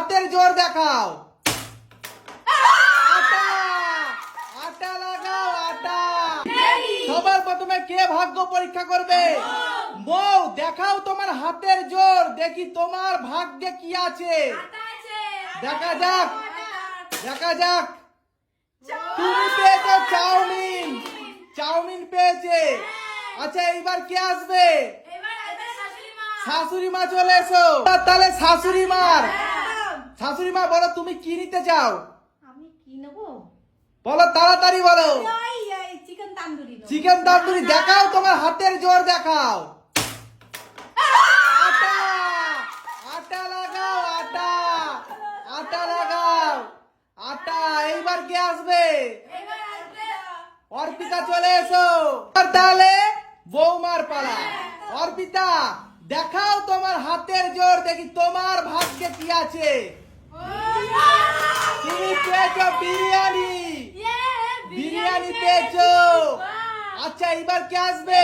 হাতের জোর দেখাও। আটা আটা লাগাও আটা। সবার প্রথমে কে ভাগ্য পরীক্ষা করবে? মৌ, দেখাও তোমার হাতের জোর, দেখি তোমার ভাগ্যে কি আছে। দেখা যাক দেখা যাক। তুমি পেয়েছো চাউমিন, চাউমিন পেয়েছে। আচ্ছা এইবার কে আসবে? শাশুড়ি মা চলে এসো। তাহলে শাশুড়ি মা বলো তুমি কি নিতে চাও? আমি কি নেবো? বলো তাড়াতাড়ি বলো। চিকেন তান্দুরি। চিকেন তান্দুরি। দেখাও তোমার হাতের জোর দেখাও। আটা আটা লাগাও আটা আটা লাগাও আটা। এইবার কে আসবে? অর্পিতা চলে এসো। তাহলে বৌমার পালা। অর্পিতা দেখাও তোমার হাতের জোর, দেখি তোমার ভাগ্যে কি আছে। তুমি পেয়েছো বিরিয়ানি, বিরিয়ানি পেয়েছো। আচ্ছা এইবার কে আসবে?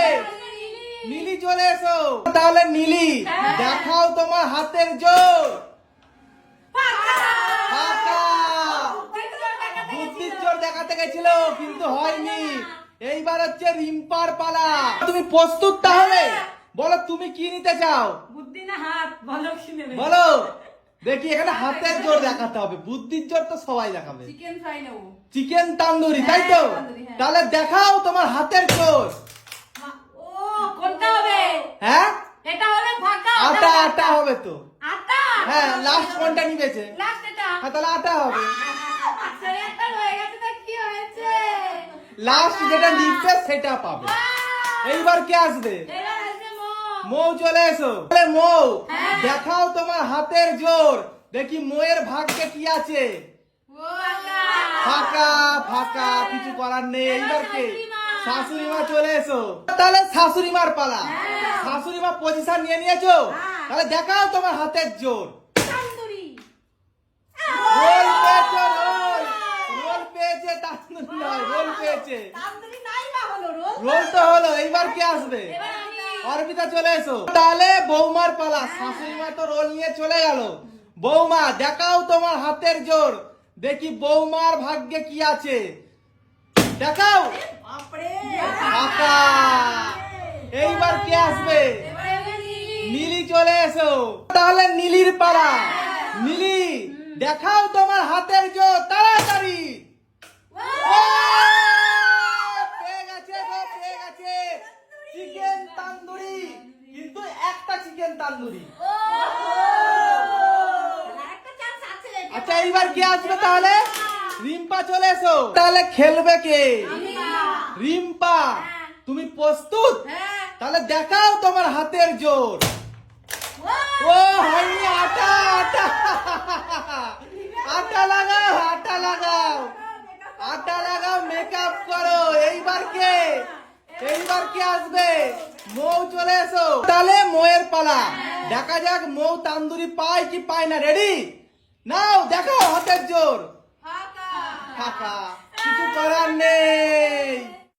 নীলি চলে এসো। তাহলে নীলি দেখাও তোমার হাতের জোর। ফাঁকা। বুদ্ধির জোর দেখাতে গেছিল কিন্তু হয়নি। এইবার হচ্ছে রিম্পার পালা। তুমি প্রস্তুত তাহলে? বলো তুমি কি নিতে চাও? বুদ্ধি না হাত, বলো কি নেবে? বলো দেখি। এখানে হাতের জোর দেখাতে হবে, বুদ্ধির জোর তো সবাই দেখাবে। চিকেন ফ্রাই নেবো। চিকেন তান্দুরি, তাই তো? তান্দুরি, হ্যাঁ। তাহলে দেখাও তোমার হাতের জোর। ও কোনটা হবে? হ্যাঁ এটা হলে ফাঁকা। আটা আটা হবে তো। আটা। হ্যাঁ লাস্ট কোনটা নিবেছে? লাস্ট এটা। হ্যাঁ তাহলে আটা হবে। আচ্ছা একটা হয়ে গেছে, তো কি হয়েছে? লাস্ট যেটা নিবে সেটা পাবে। এইবার কে আসবে? এবার আসবে মম। মৌ চলে এসো। তাহলে মৌ হ্যাঁ। দেখাও তোমার হাতের জোর, দেখি মৌয়ের ভাগ্যে কি আছে। ফাঁকা ফাঁকা, কিছু করার নেই। এইবার কে? শাশুড়ি মা চলে এসো। তাহলে শাশুড়ি মার পালা। শাশুড়ি মা পজিশন নিয়ে নিয়েছো। তাহলে দেখাও তোমার হাতের জোর। তান্দুরি। রোল পেয়েছো, রোল রোল পেয়েছে, তান্দুরি নয়, রোল পেয়েছে। তান্দুরি নাই বা হলো রোল। রোল তো হলো। এইবার কে আসবে? এবার আমি। অর্পিতা চলে এসো। তাহলে বৌমার পালা। শাশুড়ি মা তো রোল নিয়ে চলে গেল। বৌমা দেখাও তোমার হাতের জোর, দেখি বৌমার ভাগ্যে কি আছে। দেখাও। বাপরে। ফাঁকা। এইবার কে আসবে? এবার আমি। নীলি চলে এসো। তাহলে নীলির পালা। নীলি দেখাও তোমার হাতের জোর, তাড়াতাড়ি। ও, পেয়ে গেছে গো, পেয়ে গেছে। চিকেন তান্দুরি, কিন্তু একটা চিকেন তান্দুরি। একটা চান্স আছে। আচ্ছা এইবার কে আসবে তাহলে? রিম্পা চলে এসো। তাহলে খেলবে কে? রিম্পা। তুমি প্রস্তুত? হ্যাঁ। তাহলে দেখাও তোমার হাতের জোর। ও হয়নি। আটা আটা আটা লাগাও আটা লাগাও আটা লাগাও, মেকআপ করো। এইবার কে? এইবার কে আসবে? মৌ চলে এসো। তাহলে মৌয়ের পালা। দেখা যাক মৌ তান্দুরি পায় কি পায় না। রেডি নাও, দেখাও হাতের জোর। ফাঁকা। ফাঁকা, কিছু করার নেই।